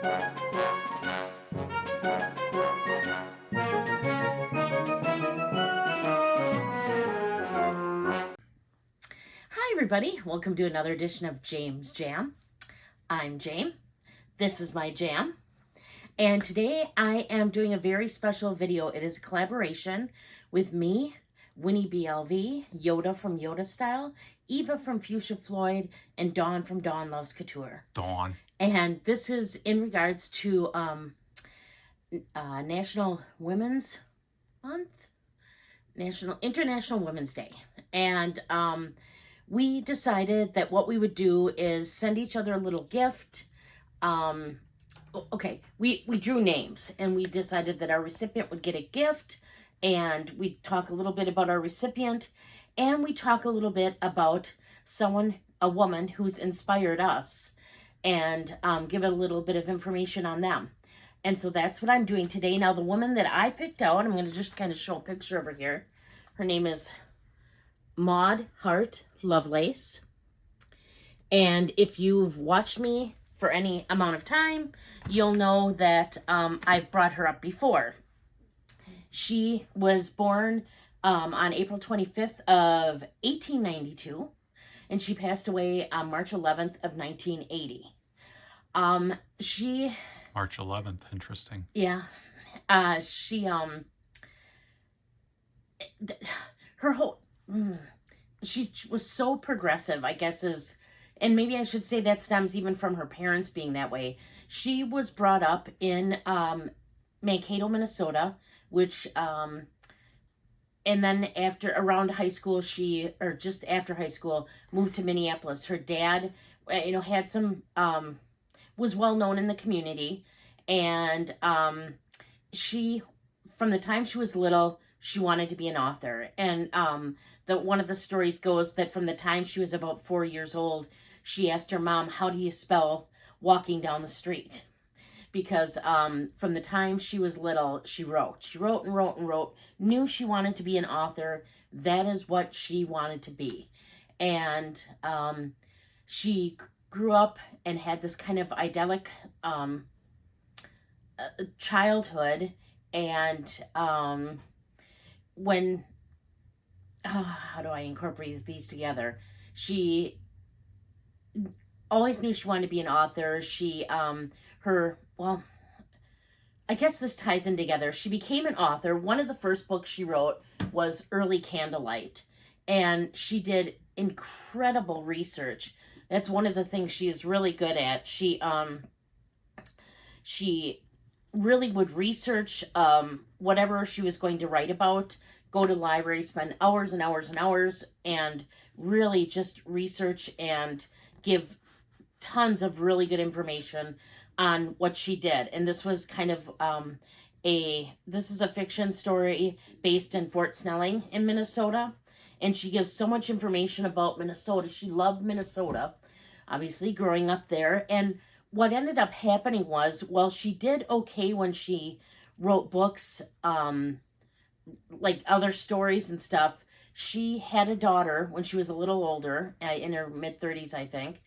Hi everybody, welcome to another edition of James Jam. I'm Jame. This is my jam. And today I am doing a very special video. It is a collaboration with me, Winnie BLV, Yoda from Yoda Style, Eva from Fuchsia Floyd, and Dawn from Dawn Loves Couture. Dawn. And this is in regards to National Women's Month? International Women's Day. And we decided that what we would do is send each other a little gift. We drew names and we decided that our recipient would get a gift, and we talk a little bit about our recipient, and we talk a little bit about a woman who's inspired us, and give a little bit of information on them. And so that's what I'm doing today. Now, the woman that I picked out, I'm going to just kind of show a picture over here. Her name is Lovelace. And if you've watched me for any amount of time, you'll know that I've brought her up before. She was born on April 25th of 1892, and she passed away on March 11th of 1980. March 11th, interesting. Yeah. She was so progressive, I guess, and maybe I should say that stems even from her parents being that way. She was brought up in Mankato, Minnesota, which, and then around high school, just after high school, moved to Minneapolis. Her dad, had was well known in the community, and from the time she was little, she wanted to be an author. And one of the stories goes that from the time she was about 4 years old, she asked her mom, "How do you spell walking down the street?" Because from the time she was little, she wrote and wrote and wrote, knew she wanted to be an author. That is what she wanted to be. And she grew up and had this kind of idyllic childhood. And how do I incorporate these together? She always knew she wanted to be an author. I guess this ties in together. She became an author. One of the first books she wrote was Early Candlelight, and she did incredible research. That's one of the things she is really good at. She really would research whatever she was going to write about, go to libraries, spend hours and hours and hours, and really just research and give tons of really good information on what she did. And this was kind of this is a fiction story based in Fort Snelling in Minnesota. And she gives so much information about Minnesota. She loved Minnesota, obviously, growing up there. And what ended up happening was, she did okay when she wrote books, like other stories and stuff. She had a daughter when she was a little older, in her mid-30s, I think.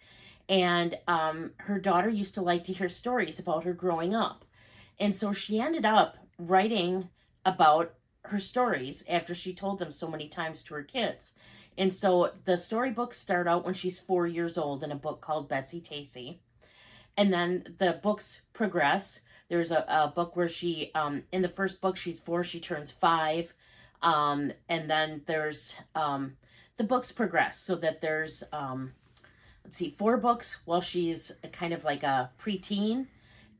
And her daughter used to like to hear stories about her growing up. And so she ended up writing about her stories after she told them so many times to her kids. And so the storybooks start out when she's 4 years old in a book called Betsy Tacy. And then the books progress. There's a book where she, in the first book, she's 4, she turns 5. And then there's, the books progress so that there's, 4 books while she's kind of like a preteen.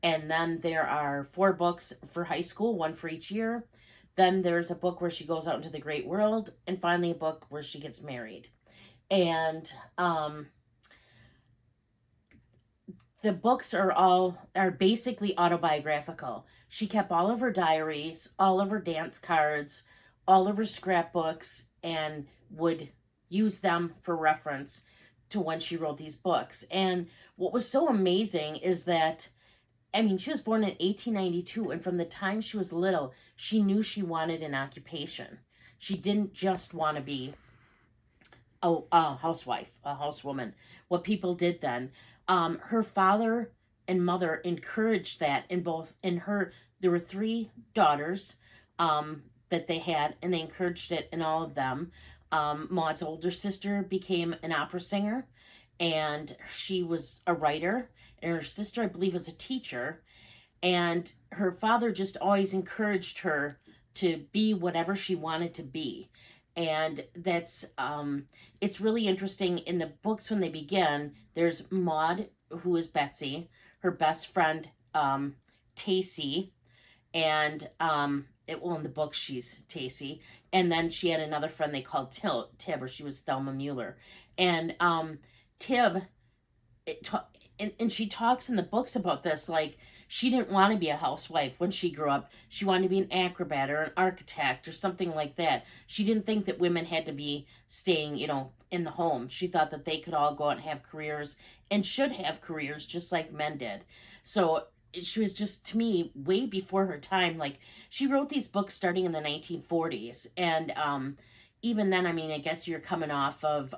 And then there are 4 books for high school, 1 for each year. Then there's a book where she goes out into the great world. And finally a book where she gets married. And, the books are basically autobiographical. She kept all of her diaries, all of her dance cards, all of her scrapbooks, and would use them for reference to when she wrote these books. And what was so amazing is that, she was born in 1892, and from the time she was little, she knew she wanted an occupation. She didn't just want to be a housewife, a housewoman, what people did then. Her father and mother encouraged that there were three daughters that they had, and they encouraged it in all of them. Maud's older sister became an opera singer, and she was a writer, and her sister, I believe, was a teacher. And her father just always encouraged her to be whatever she wanted to be. And that's it's really interesting in the books when they begin. There's Maud, who is Betsy, her best friend Tacy, and in the book she's Tacy, and then she had another friend they called Tib, or she was Thelma Mueller, and Tib, and she talks in the books about this, like, she didn't want to be a housewife when she grew up. She wanted to be an acrobat or an architect or something like that. She didn't think that women had to be staying, in the home. She thought that they could all go out and have careers, and should have careers just like men did. So she was just, to me, way before her time. Like, she wrote these books starting in the 1940s. And even then, I mean, I guess you're coming off of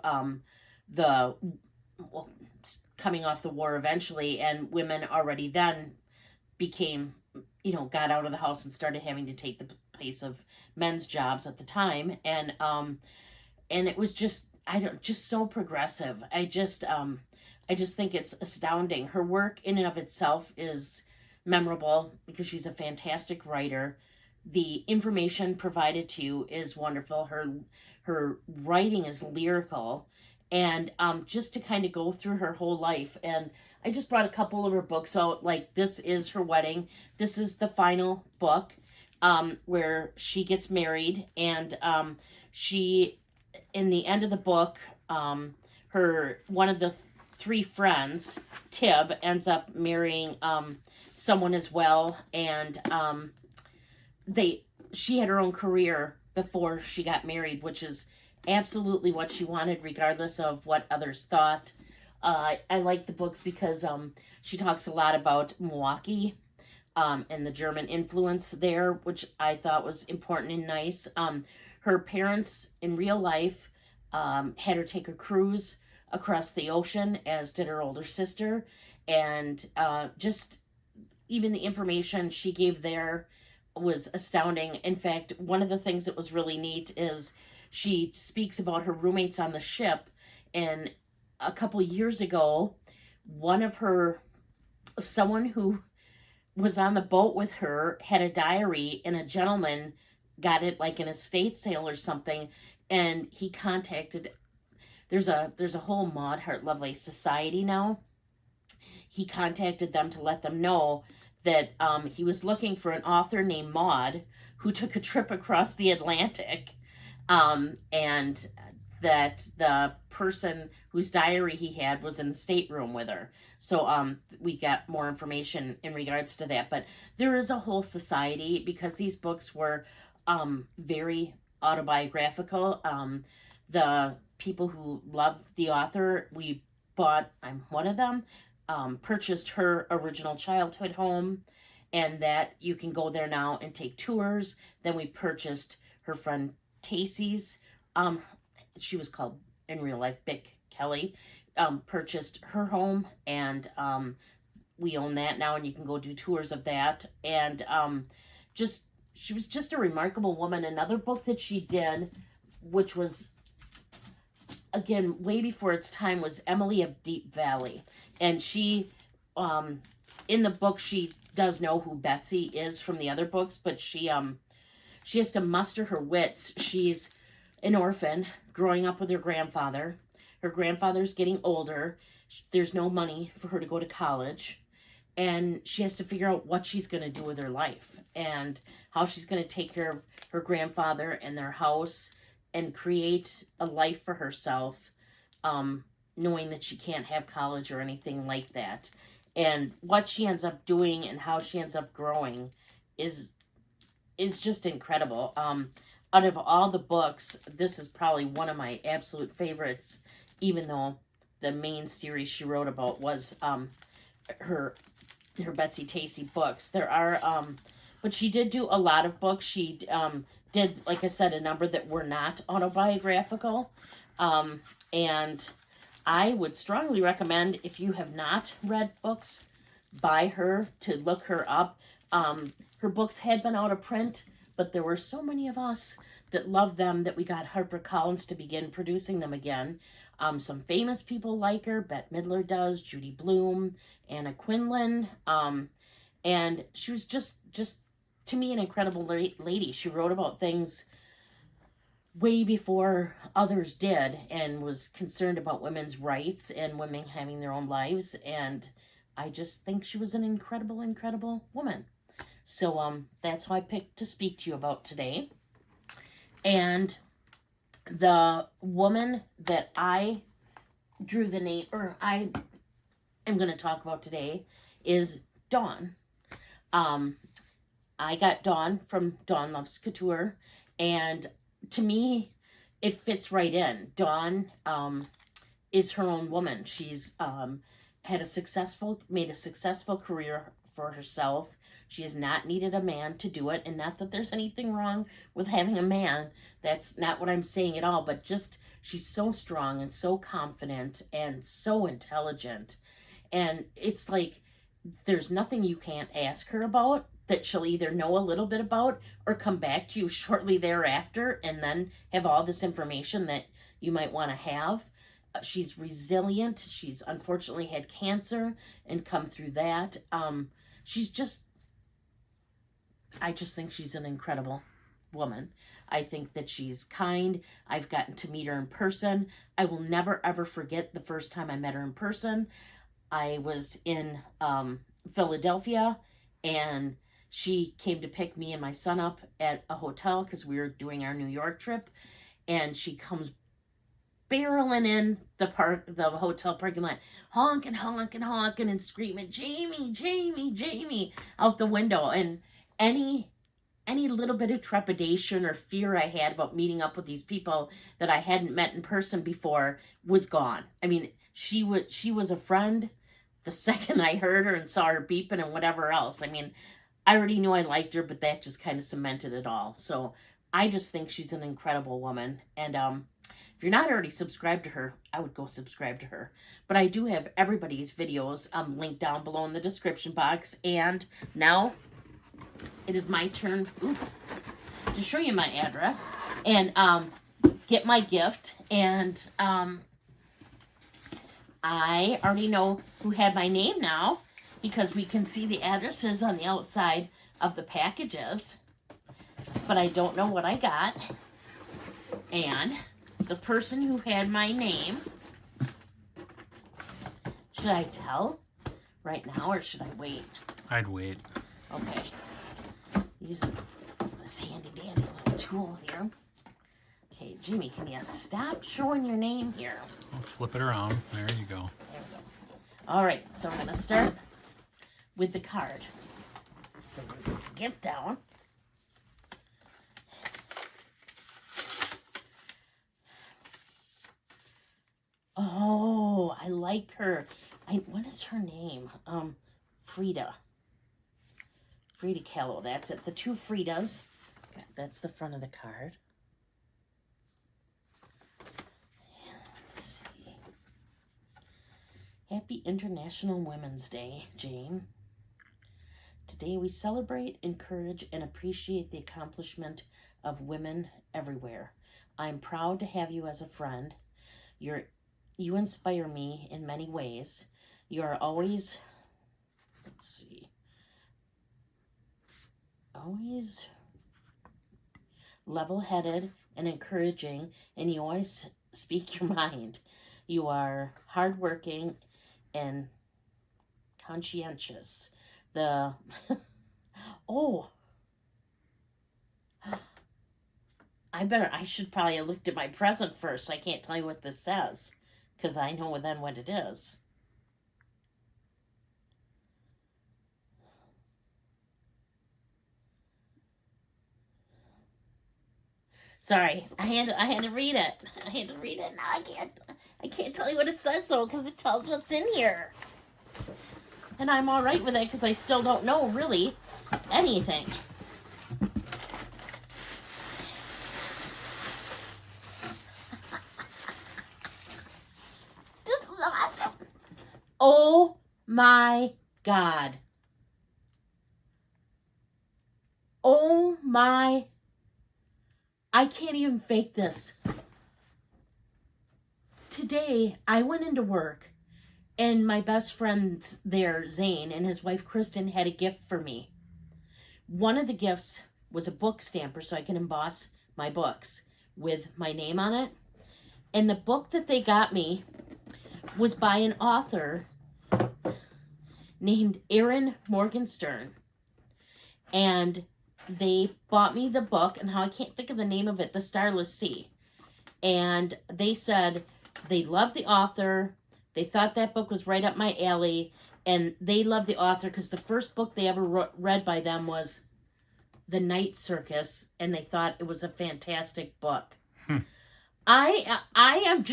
coming off the war eventually, and women already then became, got out of the house and started having to take the place of men's jobs at the time. And it was just, just so progressive. I just think it's astounding. Her work in and of itself is memorable because she's a fantastic writer. The information provided to you is wonderful. Her writing is lyrical. And just to kind of go through her whole life. And I just brought a couple of her books out. Like, this is her wedding. This is the final book where she gets married. And she, in the end of the book, one of the three friends, Tib, ends up marrying someone as well. And she had her own career before she got married, which is absolutely what she wanted, regardless of what others thought. I like the books because she talks a lot about Milwaukee and the German influence there, which I thought was important and nice. Her parents in real life had her take a cruise across the ocean, as did her older sister. And just even the information she gave there was astounding. In fact, one of the things that was really neat is she speaks about her roommates on the ship, and a couple years ago, someone who was on the boat with her had a diary, and a gentleman got it like an estate sale or something, and he contacted, there's a whole Maud Hart Lovelace society now. He contacted them to let them know that he was looking for an author named Maud who took a trip across the Atlantic. And that the person whose diary he had was in the stateroom with her. So we got more information in regards to that. But there is a whole society, because these books were very autobiographical. The people who love the author, I'm one of them, purchased her original childhood home, and that you can go there now and take tours. Then we purchased her friend Tacy's, she was called in real life Bick Kelly, purchased her home, and we own that now, and you can go do tours of that. And she was just a remarkable woman. Another book that she did, which was, again, way before its time, was Emily of Deep Valley. And she, in the book, she does know who Betsy is from the other books, but she has to muster her wits. She's an orphan growing up with her grandfather. Her grandfather's getting older. There's no money for her to go to college. And she has to figure out what she's going to do with her life and how she's going to take care of her grandfather and their house and create a life for herself, knowing that she can't have college or anything like that. And what she ends up doing and how she ends up growing is just incredible. Out of all the books, this is probably one of my absolute favorites, even though the main series she wrote about was her Betsy Tacy books. There are, but she did do a lot of books. She did, like I said, a number that were not autobiographical. And I would strongly recommend, if you have not read books buy her, to look her up. Her books had been out of print, but there were so many of us that loved them that we got HarperCollins to begin producing them again. Some famous people like her. Bette Midler does, Judy Blume, Anna Quinlan. And she was just to me an incredible lady. She wrote about things way before others did and was concerned about women's rights and women having their own lives. And I just think she was an incredible, incredible woman. So that's who I picked to speak to you about today. And the woman that I drew the name, or I am going to talk about today, is Dawn. I got Dawn from Dawn Loves Couture, and to me, it fits right in. Dawn is her own woman. She's made a successful career for herself. She has not needed a man to do it, and not that there's anything wrong with having a man. That's not what I'm saying at all, but just she's so strong and so confident and so intelligent. And it's like there's nothing you can't ask her about that she'll either know a little bit about or come back to you shortly thereafter and then have all this information that you might want to have. She's resilient. She's unfortunately had cancer and come through that. I just think she's an incredible woman. I think that she's kind. I've gotten to meet her in person. I will never, ever forget the first time I met her in person. I was in Philadelphia, and she came to pick me and my son up at a hotel because we were doing our New York trip, and she comes barreling in the hotel parking lot, honking, and screaming, "Jamie, Jamie, Jamie," out the window. And any little bit of trepidation or fear I had about meeting up with these people that I hadn't met in person before was gone. I mean, she was a friend the second I heard her and saw her beeping and whatever else. I mean, I already knew I liked her, but that just kind of cemented it all. So I just think she's an incredible woman. And if you're not already subscribed to her, I would go subscribe to her. But I do have everybody's videos linked down below in the description box. And now it is my turn to show you my address and get my gift. And I already know who had my name now because we can see the addresses on the outside of the packages. But I don't know what I got. And the person who had my name, should I tell right now or should I wait? I'd wait. Okay. Using this handy dandy little tool here. Okay, Jimmy, can you stop showing your name here? I'll flip it around. There you go. There we go. All right, so I'm going to start with the card. So we put the gift down. Oh, I like her. What is her name? Frida Kahlo. That's it. The two Fridas. That's the front of the card. Let's see. Happy International Women's Day, Jane. Today we celebrate, encourage, and appreciate the accomplishment of women everywhere. I'm proud to have you as a friend. You inspire me in many ways. You are always, always level-headed and encouraging, and you always speak your mind. You are hardworking and conscientious. I should probably have looked at my present first. I can't tell you what this says, because I know then what it is. Sorry, I had to read it. Now I can't tell you what it says though, because it tells what's in here. And I'm all right with it because I still don't know really anything. This is awesome. Oh my God. Oh my. I can't even fake this. Today, I went into work, and my best friend there, Zane, and his wife, Kristen, had a gift for me. One of the gifts was a book stamper so I can emboss my books with my name on it. And the book that they got me was by an author named Erin Morgenstern. And they bought me the book, and how I can't think of the name of it, The Starless Sea. And they said they loved the author. They thought that book was right up my alley. And they loved the author because the first book they ever read by them was The Night Circus. And they thought it was a fantastic book. I am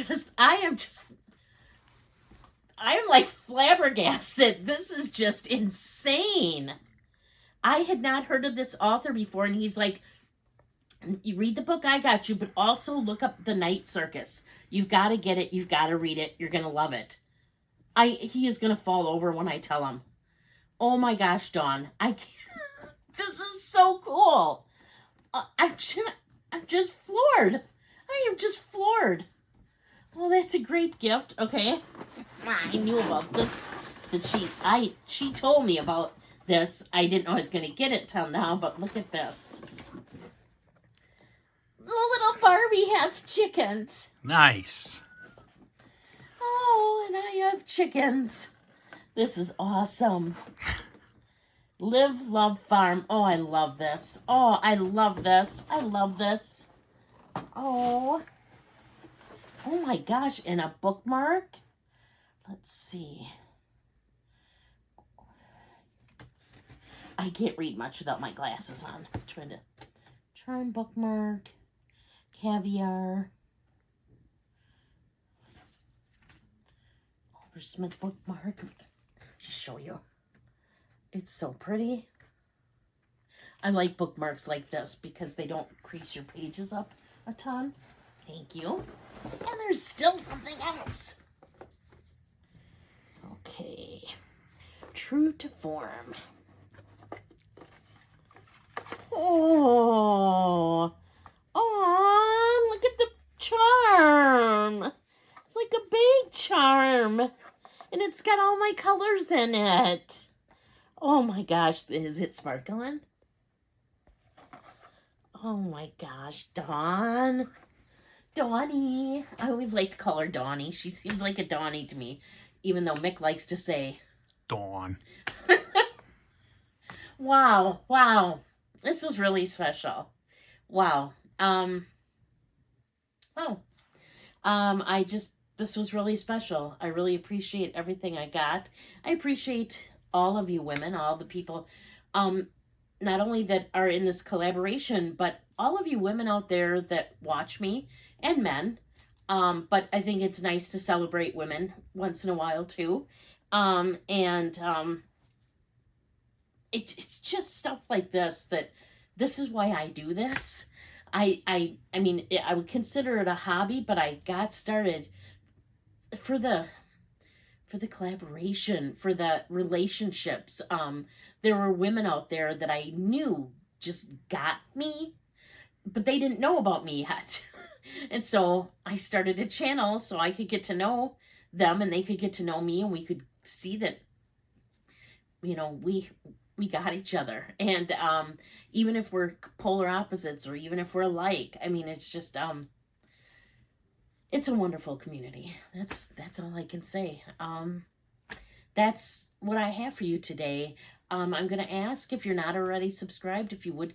like flabbergasted. This is just insane. I had not heard of this author before, and he's like, you read the book I got you, but also look up The Night Circus. You've got to get it. You've got to read it. You're going to love it. He is going to fall over when I tell him. Oh my gosh, Dawn. This is so cool. I'm just floored. I am just floored. Well, that's a great gift. Okay. I knew about this. She told me about this. I didn't know I was going to get it till now, but look at this. The little Barbie has chickens. Nice. Oh, and I have chickens. This is awesome. Live, love, farm. Oh, I love this. Oh, I love this. I love this. Oh. Oh my gosh, and a bookmark. Let's see. I can't read much without my glasses on. I'm trying to charm bookmark, caviar, Smith bookmark. Just show you. It's so pretty. I like bookmarks like this because they don't crease your pages up a ton. Thank you. And there's still something else. Okay. True to form. Oh. Oh, look at the charm. It's like a big charm. And it's got all my colors in it. Oh my gosh, is it sparkling? Oh my gosh, Dawn. Dawnie. I always like to call her Dawnie. She seems like a Dawnie to me, even though Mick likes to say Dawn. Wow, wow. This was really special. Wow. This was really special. I really appreciate everything I got. I appreciate all of you women, all the people, not only that are in this collaboration, but all of you women out there that watch me, and men. But I think it's nice to celebrate women once in a while too. It's just stuff like this this is why I do this. I mean, I would consider it a hobby, but I got started for the collaboration, for the relationships. There were women out there that I knew just got me, but they didn't know about me yet. And so I started a channel so I could get to know them and they could get to know me, and we could see that, we got each other. And even if we're polar opposites or even if we're alike, I mean, it's just it's a wonderful community. That's all I can say. That's what I have for you today. I'm going to ask, if you're not already subscribed, if you would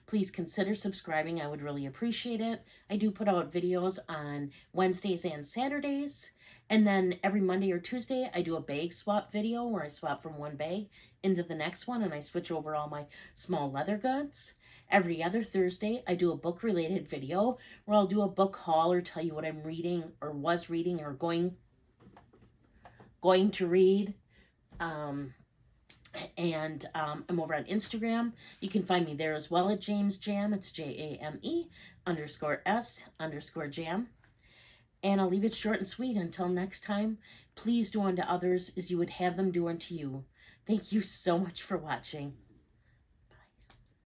please consider subscribing. I would really appreciate it. I do put out videos on Wednesdays and Saturdays. And then every Monday or Tuesday, I do a bag swap video where I swap from one bag into the next one, and I switch over all my small leather goods. Every other Thursday, I do a book-related video where I'll do a book haul or tell you what I'm reading or was reading or going to read. I'm over on Instagram. You can find me there as well at James Jam. It's JAME_S_Jam. And I'll leave it short and sweet. Until next time, please do unto others as you would have them do unto you. Thank you so much for watching.